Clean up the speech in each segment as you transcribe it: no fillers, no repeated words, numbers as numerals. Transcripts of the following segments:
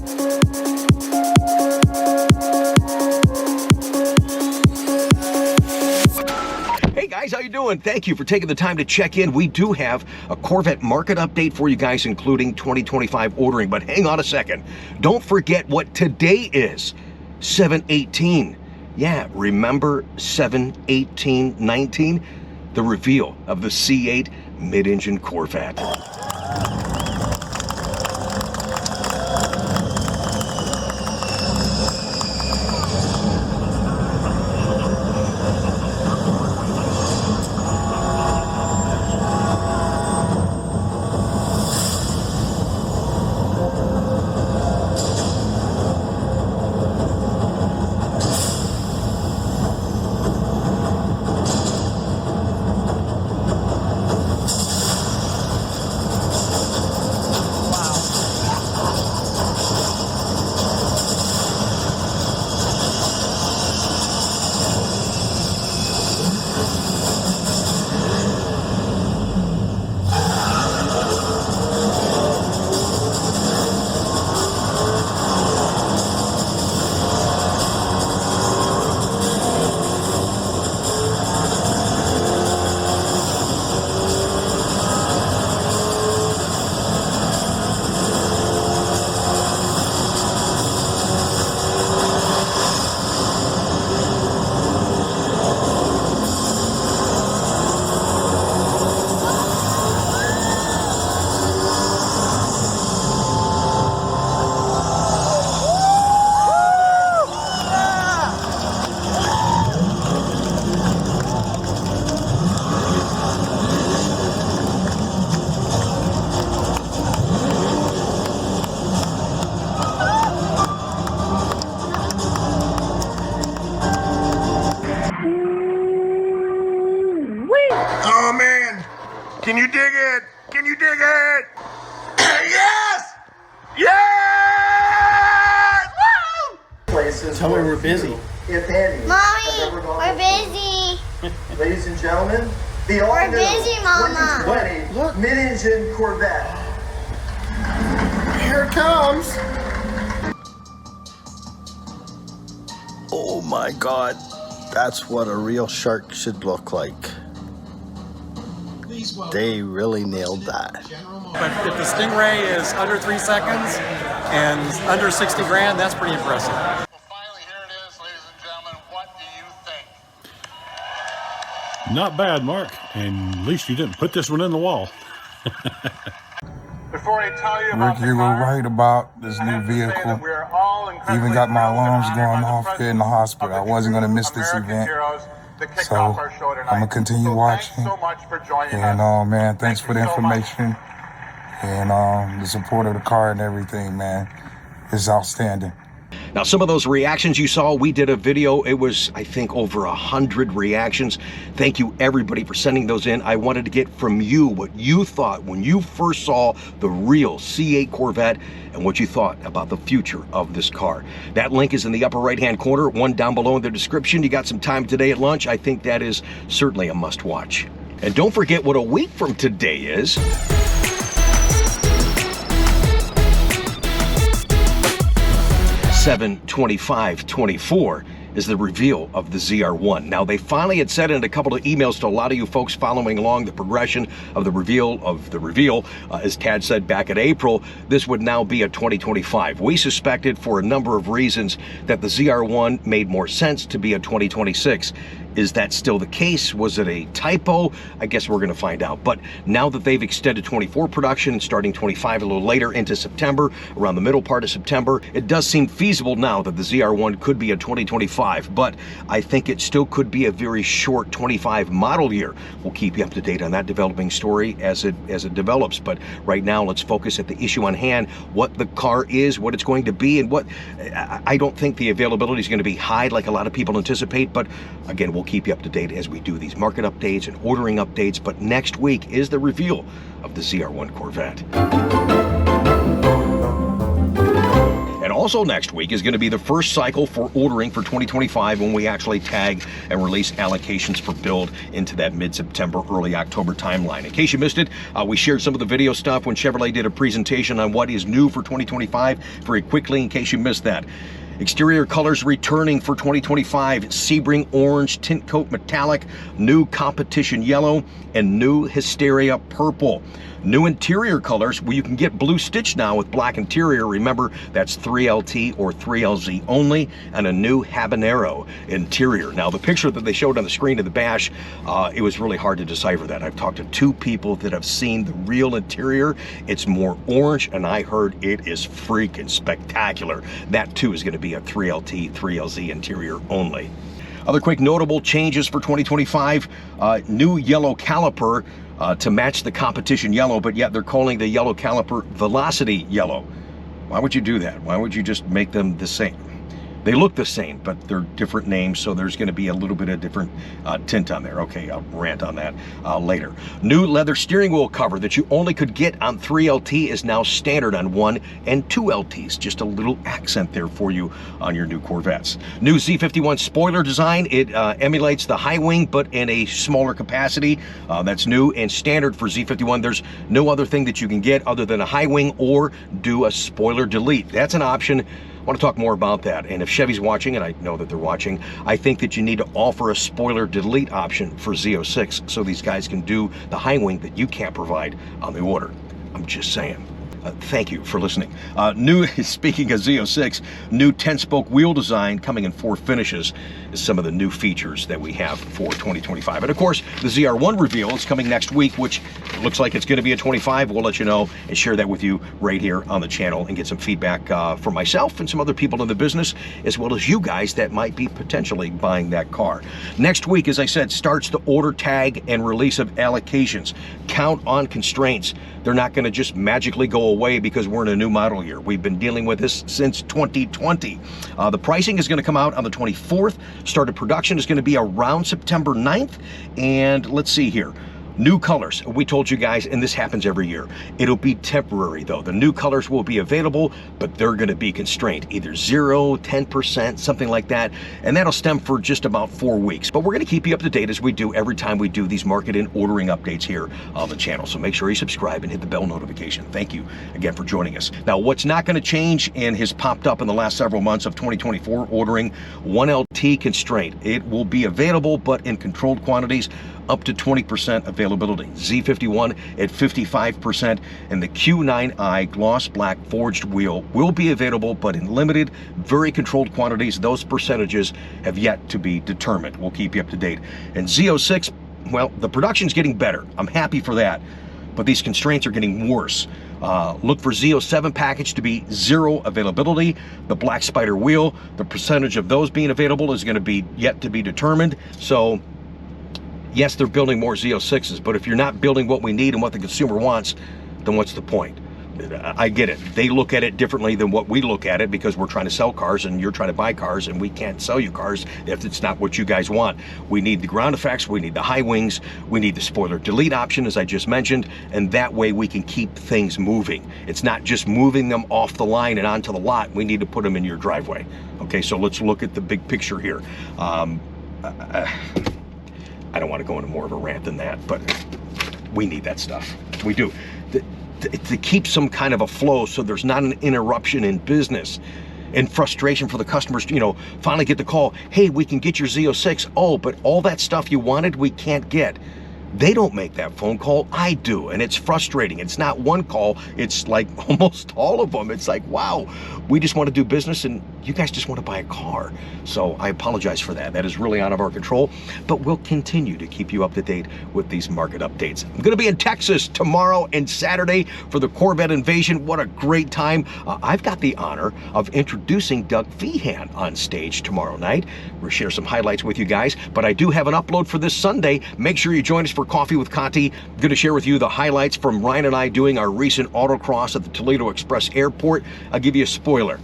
Hey guys, how you doing? Thank you for taking the time to check in. We do have a Corvette market update for you guys, including 2025 ordering, but hang on a second. Don't forget what today is, 7/18. Yeah, remember 7/18/19? The reveal of the C8 mid-engine Corvette. Oh man, can you dig it? Can you dig it? Yes! Yes! Woo! Places. Tell me we're busy. If any. Mommy, we're busy. Ladies and gentlemen, the We're busy, Mama. 2020 mid-engine Corvette. Here it comes. Oh my God, that's what a real shark should look like. They really nailed that. But if the Stingray is under 3 seconds and under 60 grand, that's pretty impressive. Well, finally, here it is, ladies and gentlemen. What do you think? Not bad, Mark. And at least you didn't put this one in the wall. Before I tell you about Rick, you were right about this new vehicle. Even got my alarms going off here in the hospital. I wasn't going to miss this event. So I'm going to continue watching. And man, thanks for the information and the support of the car and everything, man. It's outstanding. Now, some of those reactions you saw, we did a video. It was, I think, over 100 reactions. Thank you, everybody, for sending those in. I wanted to get from you what you thought when you first saw the real C8 Corvette and what you thought about the future of this car. That link is in the upper right-hand corner, one down below in the description. You got some time today at lunch. I think that is certainly a must-watch. And don't forget what a week from today is. 7/25/24 is the reveal of the ZR1. Now, they finally had said in a couple of emails to a lot of you folks following along the progression of the reveal, as Tad said back in April, this would now be a 2025. We suspected for a number of reasons that the ZR1 made more sense to be a 2026. Is that still the case? Was it a typo? I guess we're going to find out. But now that they've extended 24 production and starting 25 a little later into September, around the middle part of September, it does seem feasible now that the ZR1 could be a 2025, but I think it still could be a very short 25 model year. We'll keep you up to date on that developing story as it develops. But right now, let's focus at the issue on hand, what the car is, what it's going to be, and what I don't think the availability is going to be high like a lot of people anticipate, but again, we'll keep you up to date as we do these market updates and ordering updates. But next week is the reveal of the ZR1 Corvette. And Also next week is going to be the first cycle for ordering for 2025 when we actually tag and release allocations for build into that mid-September, early October timeline. In case you missed it, we shared some of the video stuff when Chevrolet did a presentation on what is new for 2025 very quickly in case you missed that. Exterior colors returning for 2025, Sebring Orange, Tint Coat Metallic, new Competition Yellow, and new Hysteria Purple. New interior colors, well, you can get blue stitch now with black interior. Remember, that's 3LT or 3LZ only, and a new Habanero interior. Now, the picture that they showed on the screen of the bash, it was really hard to decipher that. I've talked to 2 people that have seen the real interior. It's more orange, and I heard it is freaking spectacular. That, too, is going to be a 3LT, 3LZ interior only. Other quick notable changes for 2025, new yellow caliper to match the competition yellow, but yet they're calling the yellow caliper Velocity Yellow. Why would you do that? Why would you just make them the same? They look the same, but they're different names, so there's going to be a little bit of different tint on there. Okay, I'll rant on that later. New leather steering wheel cover that you only could get on 3LT is now standard on 1 and 2 LTs. Just a little accent there for you on your new Corvettes. New Z51 spoiler design. It emulates the high wing, but in a smaller capacity. That's new and standard for Z51. There's no other thing that you can get other than a high wing or do a spoiler delete. That's an option. I want to talk more about that, and if Chevy's watching, and I know that they're watching, I think that you need to offer a spoiler delete option for Z06 so these guys can do the high wing that you can't provide on the order. I'm just saying. Thank you for listening. Speaking of Z06, new 10-spoke wheel design coming in 4 finishes is some of the new features that we have for 2025. And of course, the ZR1 reveal is coming next week, which looks like it's going to be a 25. We'll let you know and share that with you right here on the channel and get some feedback from myself and some other people in the business, as well as you guys that might be potentially buying that car. Next week, as I said, starts the order tag and release of allocations. Count on constraints. They're not going to just magically go away because we're in a new model year. We've been dealing with this since 2020. The pricing is going to come out on the 24th. Start of production is going to be around September 9th. And let's see here. New colors, we told you guys, and this happens every year. It'll be temporary though. The new colors will be available, but they're going to be constrained, either 0, 10%, something like that. And that'll stem for just about 4 weeks. But we're going to keep you up to date as we do every time we do these market and ordering updates here on the channel. So make sure you subscribe and hit the bell notification. Thank you again for joining us. Now, what's not going to change and has popped up in the last several months of 2024 ordering, 1LT constraint. It will be available, but in controlled quantities, up to 20% availability. Z51 at 55%, and the Q9i gloss black forged wheel will be available, but in limited, very controlled quantities. Those percentages have yet to be determined. We'll keep you up to date. And Z06, well, the production's getting better. I'm happy for that, but these constraints are getting worse. Look for Z07 package to be 0 availability. The black spider wheel, the percentage of those being available is going to be yet to be determined. So yes, they're building more Z06s, but if you're not building what we need and what the consumer wants, then what's the point? I get it. They look at it differently than what we look at it because we're trying to sell cars and you're trying to buy cars, and we can't sell you cars if it's not what you guys want. We need the ground effects, we need the high wings, we need the spoiler delete option, as I just mentioned, and that way we can keep things moving. It's not just moving them off the line and onto the lot. We need to put them in your driveway. Okay, so let's look at the big picture here. I don't want to go into more of a rant than that, but we need that stuff. We do. To keep some kind of a flow so there's not an interruption in business and frustration for the customers, you know, finally get the call, hey, we can get your Z06. Oh, but all that stuff you wanted, we can't get. They don't make that phone call, I do, and it's frustrating. It's not one call, it's like almost all of them. It's like, wow, we just want to do business and you guys just want to buy a car. So I apologize for that. That is really out of our control, but we'll continue to keep you up to date with these market updates. I'm going to be in Texas tomorrow and Saturday for the Corvette Invasion. What a great time. I've got the honor of introducing Doug Feehan on stage tomorrow night. We'll share some highlights with you guys, but I do have an upload for this Sunday. Make sure you join us for Coffee with Conti. I'm going to share with you the highlights from Ryan and I doing our recent autocross at the Toledo Express Airport. I'll give you a spoiler.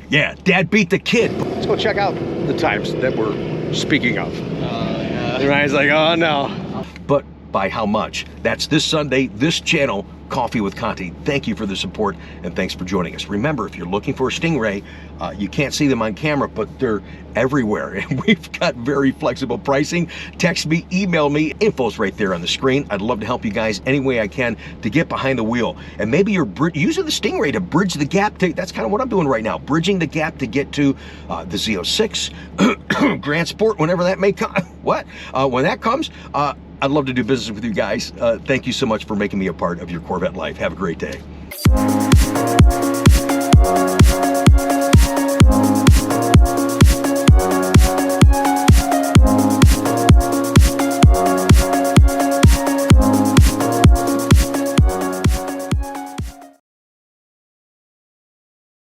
Yeah, Dad beat the kid. Let's go check out the times that we're speaking of. Ryan's like, oh no. But by how much? That's this Sunday, this channel, Coffee with Conti. Thank you for the support, and thanks for joining us. Remember, if you're looking for a Stingray, you can't see them on camera, but they're everywhere, and we've got very flexible pricing. Text me, email me, info's right there on the screen. I'd love to help you guys any way I can to get behind the wheel. And maybe you're using the Stingray to bridge the gap. That's kind of what I'm doing right now, bridging the gap to get to the Z06, Grand Sport, whenever that may come. When that comes, I'd love to do business with you guys. Thank you so much for making me a part of your Corvette life. Have a great day.